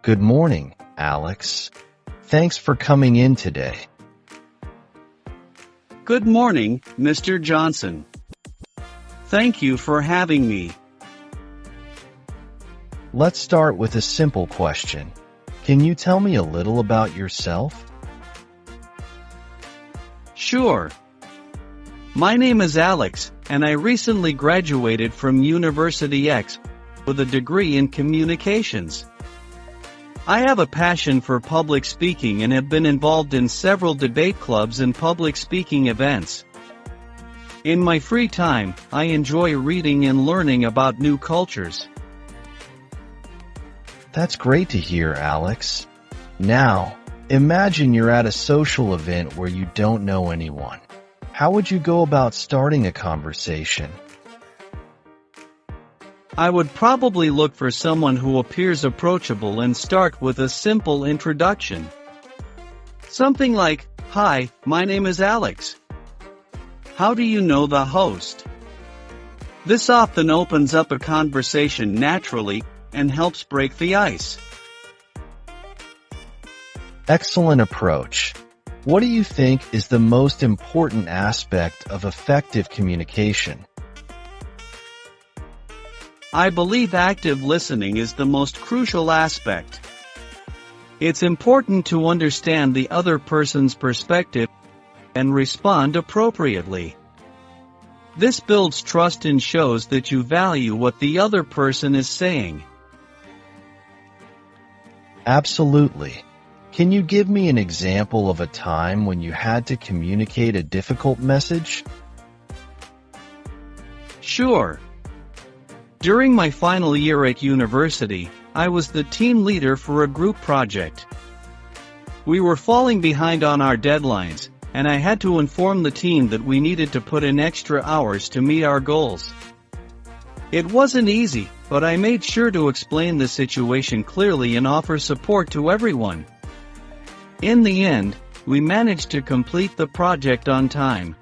Good morning, Alex. Thanks for coming in today. Good morning, Mr. Johnson. Thank you for having me. Let's start with a simple question. Can you tell me a little about yourself? Sure. My name is Alex, and I recently graduated from University X with a degree in communications. I have a passion for public speaking and have been involved in several debate clubs and public speaking events. In my free time, I enjoy reading and learning about new cultures. That's great to hear, Alex. Now, imagine you're at a social event where you don't know anyone. How would you go about starting a conversation? I would probably look for someone who appears approachable and start with a simple introduction. Something like, "Hi, my name is Alex. How do you know the host?" This often opens up a conversation naturally and helps break the ice. Excellent approach. What do you think is the most important aspect of effective communication? I believe active listening is the most crucial aspect. It's important to understand the other person's perspective and respond appropriately. This builds trust and shows that you value what the other person is saying. Absolutely. Can you give me an example of a time when you had to communicate a difficult message? Sure. During my final year at university, I was the team leader for a group project. We were falling behind on our deadlines, and I had to inform the team that we needed to put in extra hours to meet our goals. It wasn't easy, but I made sure to explain the situation clearly and offer support to everyone. In the end, we managed to complete the project on time.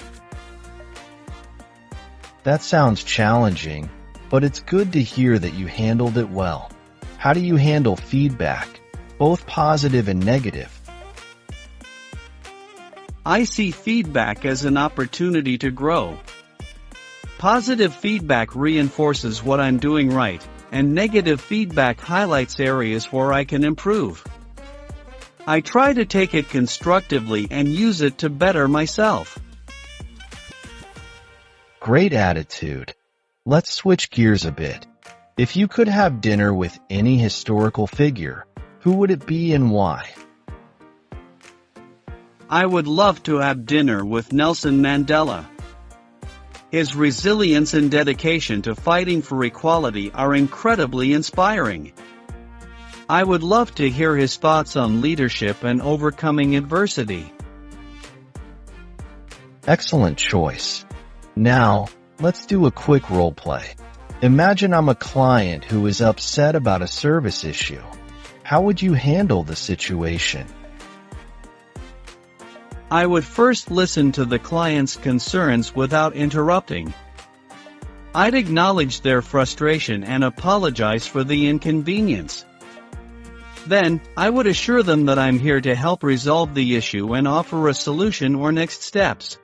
That sounds challenging, but it's good to hear that you handled it well. How do you handle feedback, both positive and negative? I see feedback as an opportunity to grow. Positive feedback reinforces what I'm doing right, and negative feedback highlights areas where I can improve. I try to take it constructively and use it to better myself. Great attitude. Let's switch gears a bit. If you could have dinner with any historical figure, who would it be and why? I would love to have dinner with Nelson Mandela. His resilience and dedication to fighting for equality are incredibly inspiring. I would love to hear his thoughts on leadership and overcoming adversity. Excellent choice. Now, let's do a quick role play. Imagine I'm a client who is upset about a service issue. How would you handle the situation? I would first listen to the client's concerns without interrupting. I'd acknowledge their frustration and apologize for the inconvenience. Then, I would assure them that I'm here to help resolve the issue and offer a solution or next steps.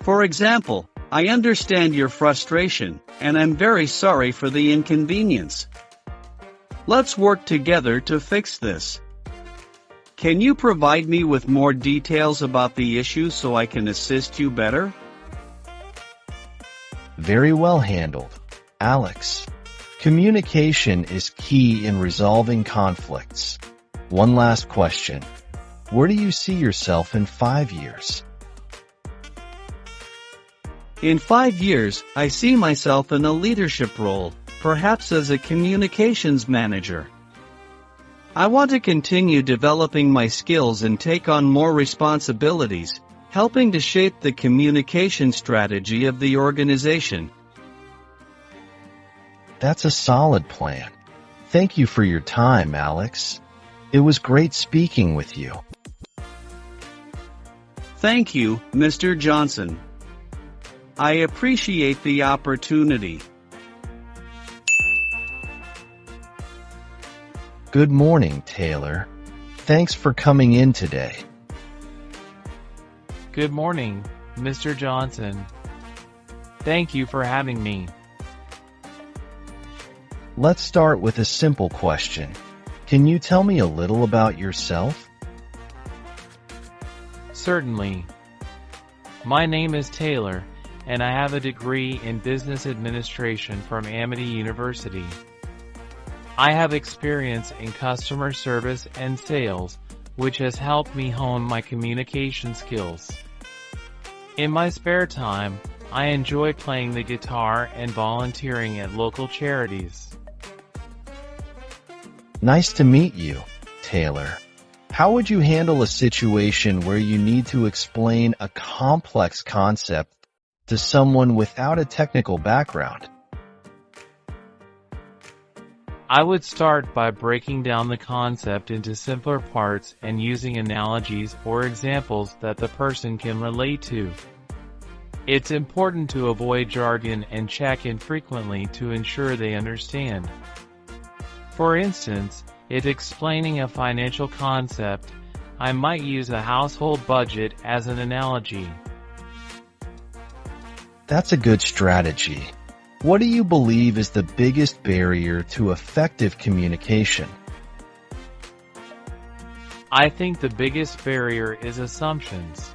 For example, "I understand your frustration, and I'm very sorry for the inconvenience. Let's work together to fix this. Can you provide me with more details about the issue so I can assist you better?" Very well handled, Alex. Communication is key in resolving conflicts. One last question. Where do you see yourself in 5 years? In 5 years, I see myself in a leadership role, perhaps as a communications manager. I want to continue developing my skills and take on more responsibilities, helping to shape the communication strategy of the organization. That's a solid plan. Thank you for your time, Alex. It was great speaking with you. Thank you, Mr. Johnson. I appreciate the opportunity. Good morning, Taylor. Thanks for coming in today. Good morning, Mr. Johnson. Thank you for having me. Let's start with a simple question. Can you tell me a little about yourself? Certainly. My name is Taylor, and I have a degree in business administration from Amity University. I have experience in customer service and sales, which has helped me hone my communication skills. In my spare time, I enjoy playing the guitar and volunteering at local charities. Nice to meet you, Taylor. How would you handle a situation where you need to explain a complex concept to someone without a technical background? I would start by breaking down the concept into simpler parts and using analogies or examples that the person can relate to. It's important to avoid jargon and check in frequently to ensure they understand. For instance, if explaining a financial concept, I might use a household budget as an analogy. That's a good strategy. What do you believe is the biggest barrier to effective communication? I think the biggest barrier is assumptions.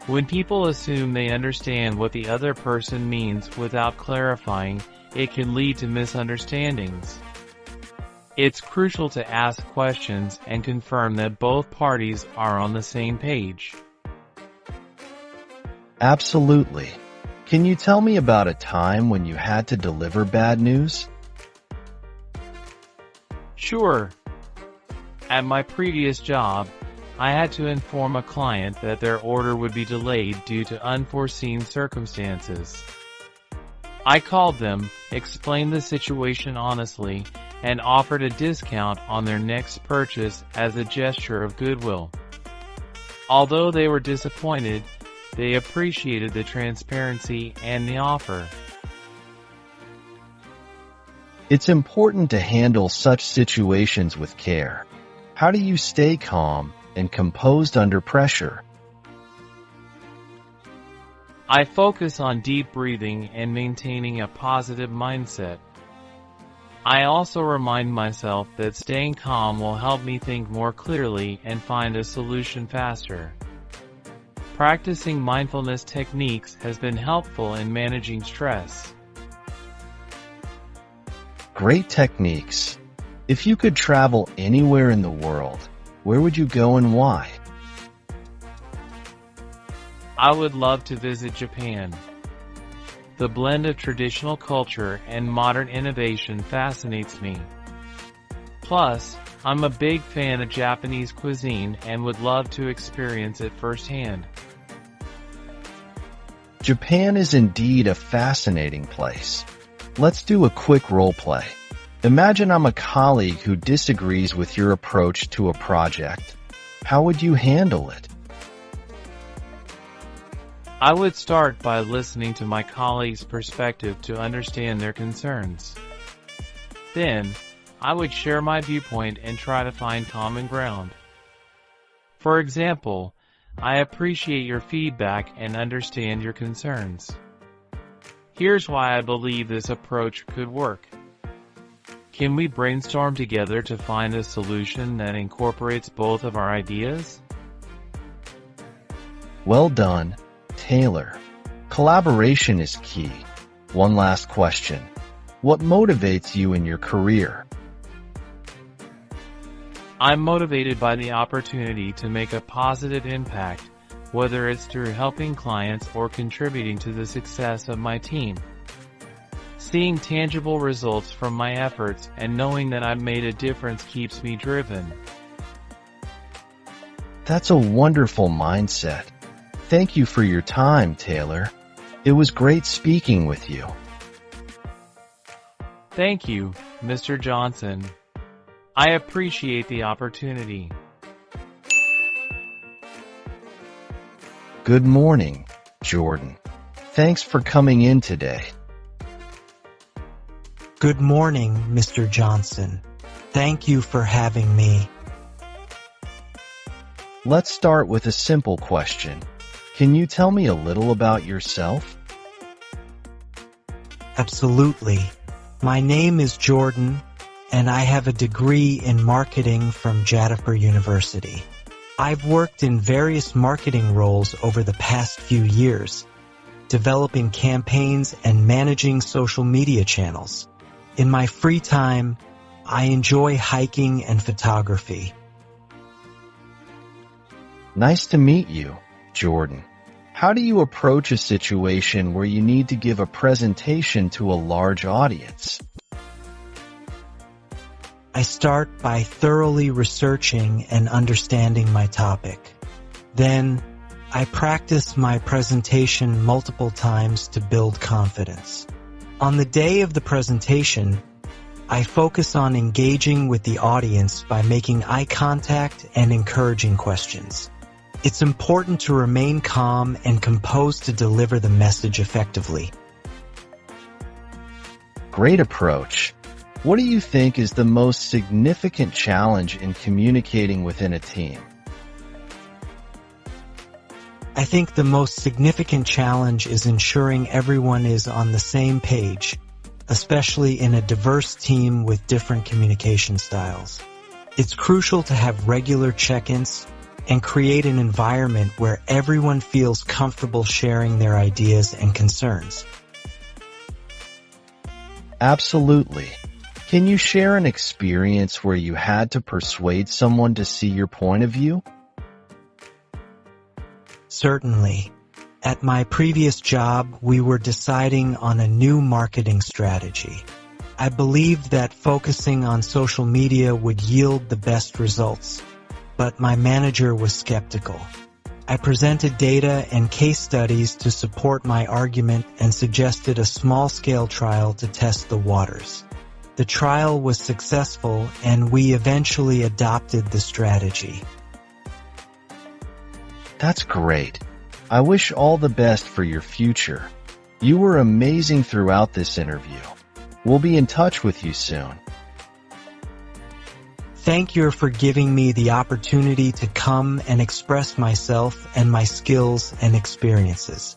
When people assume they understand what the other person means without clarifying, it can lead to misunderstandings. It's crucial to ask questions and confirm that both parties are on the same page. Absolutely. Can you tell me about a time when you had to deliver bad news? Sure. At my previous job, I had to inform a client that their order would be delayed due to unforeseen circumstances. I called them, explained the situation honestly, and offered a discount on their next purchase as a gesture of goodwill. Although they were disappointed, they appreciated the transparency and the offer. It's important to handle such situations with care. How do you stay calm and composed under pressure? I focus on deep breathing and maintaining a positive mindset. I also remind myself that staying calm will help me think more clearly and find a solution faster. Practicing mindfulness techniques has been helpful in managing stress. Great techniques. If you could travel anywhere in the world, where would you go and why? I would love to visit Japan. The blend of traditional culture and modern innovation fascinates me. Plus, I'm a big fan of Japanese cuisine and would love to experience it firsthand. Japan is indeed a fascinating place. Let's do a quick role play. Imagine I'm a colleague who disagrees with your approach to a project. How would you handle it? I would start by listening to my colleague's perspective to understand their concerns. Then, I would share my viewpoint and try to find common ground. For example, I appreciate your feedback and understand your concerns. Here's why I believe this approach could work. Can we brainstorm together to find a solution that incorporates both of our ideas? Well done, Taylor. Collaboration is key. One last question. What motivates you in your career? I'm motivated by the opportunity to make a positive impact, whether it's through helping clients or contributing to the success of my team. Seeing tangible results from my efforts and knowing that I've made a difference keeps me driven. That's a wonderful mindset. Thank you for your time, Taylor. It was great speaking with you. Thank you, Mr. Johnson. I appreciate the opportunity. Good morning, Jordan. Thanks for coming in today. Good morning, Mr. Johnson. Thank you for having me. Let's start with a simple question. Can you tell me a little about yourself? Absolutely. My name is Jordan, and I have a degree in marketing from Jadavpur University. I've worked in various marketing roles over the past few years, developing campaigns and managing social media channels. In my free time, I enjoy hiking and photography. Nice to meet you, Jordan. How do you approach a situation where you need to give a presentation to a large audience? I start by thoroughly researching and understanding my topic. Then, I practice my presentation multiple times to build confidence. On the day of the presentation, I focus on engaging with the audience by making eye contact and encouraging questions. It's important to remain calm and composed to deliver the message effectively. Great approach. What do you think is the most significant challenge in communicating within a team? I think the most significant challenge is ensuring everyone is on the same page, especially in a diverse team with different communication styles. It's crucial to have regular check-ins and create an environment where everyone feels comfortable sharing their ideas and concerns. Absolutely. Can you share an experience where you had to persuade someone to see your point of view? Certainly. At my previous job, we were deciding on a new marketing strategy. I believed that focusing on social media would yield the best results, but my manager was skeptical. I presented data and case studies to support my argument and suggested a small-scale trial to test the waters. The trial was successful, and we eventually adopted the strategy. That's great. I wish all the best for your future. You were amazing throughout this interview. We'll be in touch with you soon. Thank you for giving me the opportunity to come and express myself and my skills and experiences.